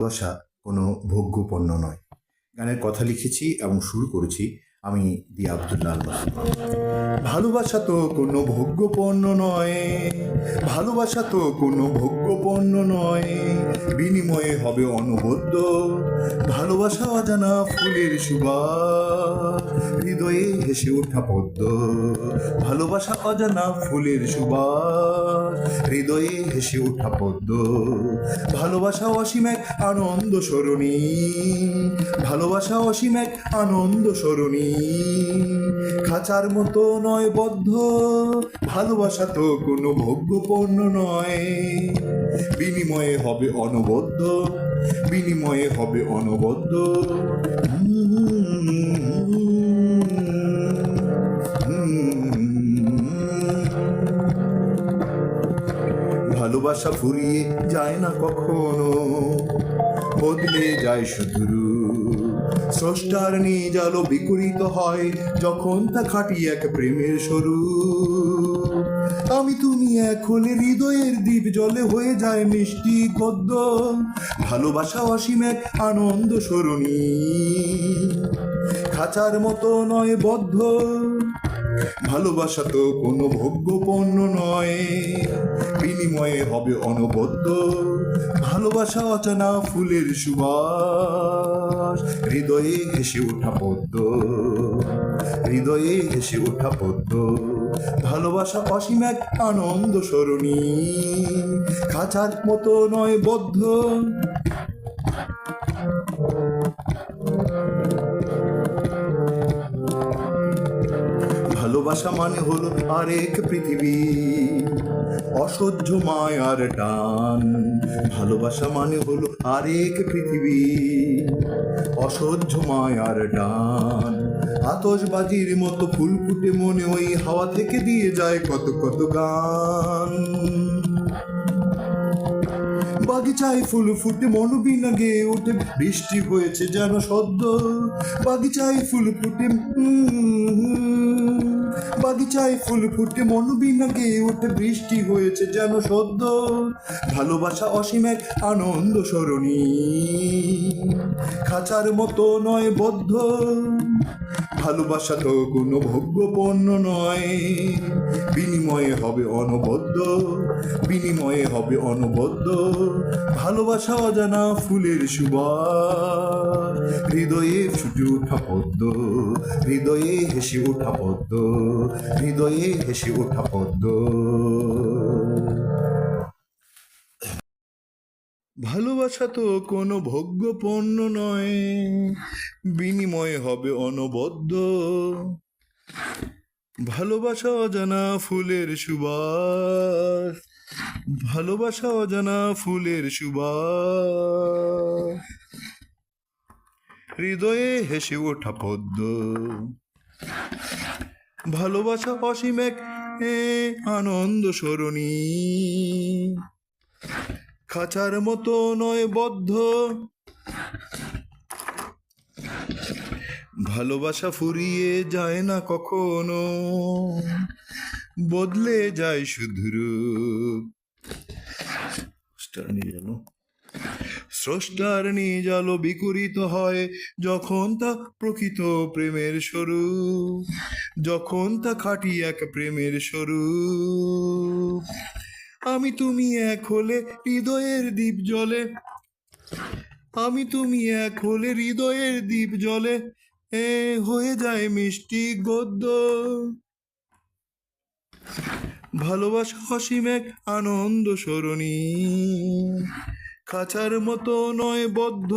ভালোবাসা কোনো ভোগ্যপণ্য নয়। গানের কথা লিখেছি এবং শুরু করেছি আমি দিয়া আব্দুল্লাহ আল মাসুদ। ভালোবাসা তো কোনো ভোগ্যপণ্য নয়, ভালোবাসা তো কোনো ভোগ্যপণ্য নয়, বিনিময়ে হবে অনবদ্য। ভালোবাসা অজানা ফুলের সুবাস, হৃদয়ে হেসে ওঠা পদ্ম। ভালোবাসা অজানা ফুলের সুবাস, হৃদয়ে হেসে ওঠা পদ্ম। ভালোবাসা অসীম এক আনন্দ সরণী, ভালোবাসা অসীম এক আনন্দ সরণী। খাঁচার মতো নয় বদ্ধ, ভালোবাসা তো কোনো ভোগ্যপণ্য নয়, বিনিময়ে হবে অনবদ্য, বিনিময়ে হবে অনবদ্য। ভালোবাসা ফুরিয়ে যায় না কখনো, বদলে যায় শুধু স্রষ্টার নিজ আলো বিকরিত হয় যখন তা খাটি এক প্রেমের স্বরূপ। আমি তুমি এক হলে হৃদয়ের দ্বীপ জলে হয়ে যায় মিষ্টি গদ্য। ভালোবাসা অসীম এক আনন্দ সরণী, খাঁচার মতো নয় বদ্ধ। ভালোবাসা তো কোনো ভোগ্যপণ্য নয়, বিনিময়ে হবে অনবদ্য। ভালোবাসা অচেনা ফুলের সুবাস, হৃদয়ে হেসে ওঠা পদ্ম, হৃদয়ে হেসে ওঠা পদ্ম। ভালোবাসা অসীম এক আনন্দ সরণী, খাঁচার মতো নয় বদ্ধ। ভালোবাসা মানে হলো আরেক পৃথিবী, অসহ্য মায়ার টান। ভালোবাসা মানে হলো আরেক পৃথিবী, অসহ্য মায়ার টান। আতশবাজির মতো ফুল ফুটে মনে ওই হাওয়া থেকে দিয়ে যায় কত কত গান। বাগিচায় ফুল ফুটে মন বিনা গেয়ে ওঠে বৃষ্টি হয়েছে যেন সদ্য। বাগিচায় ফুল ফুটে বাগিচায় ফুল ফুটে মন বিনা গেয়ে ওঠে বৃষ্টি হয়েছে যেন সদ্য। ভালোবাসা অসীম এক আনন্দ সরণী, খাঁচার মতো নয় বদ্ধ। ভালোবাসা তো কোনো ভোগ্যপণ্য নয়, বিনিময়ে হবে অনবদ্য, বিনিময়ে হবে অনবদ্য। ভালোবাসা অজানা ফুলের সুবাস, হৃদয়ে ফুটে ওঠা পদ্ম, হৃদয়ে হেসে ওঠা পদ্ম, হৃদয়ে হেসে ওঠা পদ্ম। ভালোবাসা তো কোনো ভোগ্যপণ্য নয়, বিনিময়ে হবে অনবদ্য। ভালোবাসা অজানা ফুলের সুবাস, ভালোবাসা অজানা ফুলের সুবাস, হৃদয়ে হেসে ওঠা পদ্ম। ভালোবাসা অসীম এক আনন্দ সরণী, খাঁচার মতো নয় বদ্ধ। ভালোবাসা ফুরিয়ে যায় না কখনো, বদলে যায় শুধু রূপ। স্রষ্টার নিজ আলো বিকরিত হয় যখন তা প্রকৃত প্রেমের স্বরূপ, যখন তা খাঁটি এক প্রেমের স্বরূপ। আমি তুমি এক হলে হৃদয়ের দ্বীপ জলে, আমি তুমি এক হলে হৃদয়ের দ্বীপ জলে হয়ে যায় মিষ্টি গদ্য। ভালোবাসা অসীম এক আনন্দ সরণী, খাঁচার মতো নয় বদ্ধ।